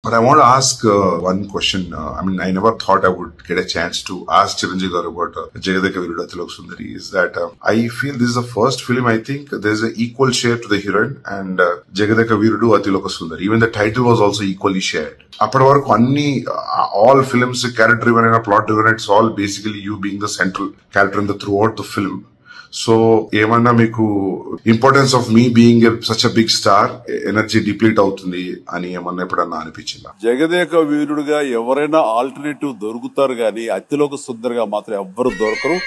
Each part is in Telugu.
But I want to ask one question. I mean, I never thought I would get a chance to ask Chiranjeevi garu about Jagadeka Veerudu Atiloka Sundari. Is that I feel this is the first film. I think there's an equal share to the heroine and Jagadeka Veerudu Atiloka Sundari. Even the title was also equally shared. అప్పటి వరకు అన్ని all films character driven and plot driven. It's all basically you being the central character in the throughout the film. So ఏమన్నా మీకు importance of me being such a big star energy deplete అవుతుంది అని ఏమన్నా ఎప్పుడన్నా అనిపించిందా? జగదేక వీరుడుగా ఎవరైనా ఆల్టర్నేటివ్ దొరుకుతారు కానీ అతిలోక సుందరిగా మాత్రం ఎవ్వరు దొరకరు.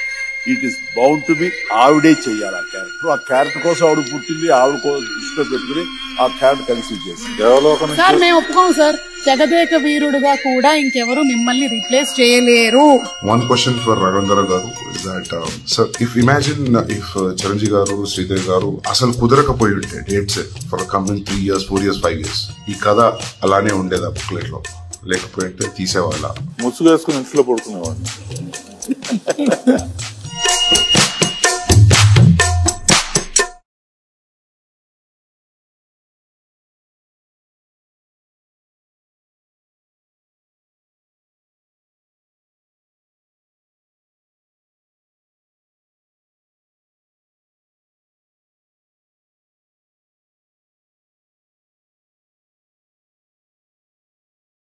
It is bound to be ఆవిడే చెయ్యాలి ఆ క్యారెక్టర్ కోసం ఆవిడ పుట్టింది, ఆవిడ కోసం దృష్టిలో పెట్టుకుని ఆ క్యారెక్టర్ కన్సీవ్ చేసింది. సార్ మేము ఒప్పుకోము సార్, జగదేక వీరుడుగా కూడా ఇంకెవరు మిమ్మల్ని రీప్లేస్ చేయలేరు. వన్ క్వశ్చన్ ఫర్ రఘవేంద్ర గారు is that sir, if imagine if Chiranjeevi గారు శ్రీదేవి గారు అసలు కుదరకపోయి ఉంటే dates for coming 3 years 4 years 5 years ఈ కథ అలానే ఉండేదా బుక్లెట్ లో? లేకపోతే తీసేవాళ్ళ? ముసుగు వేసుకుని ఇంట్లో పడుకునేవాడిని.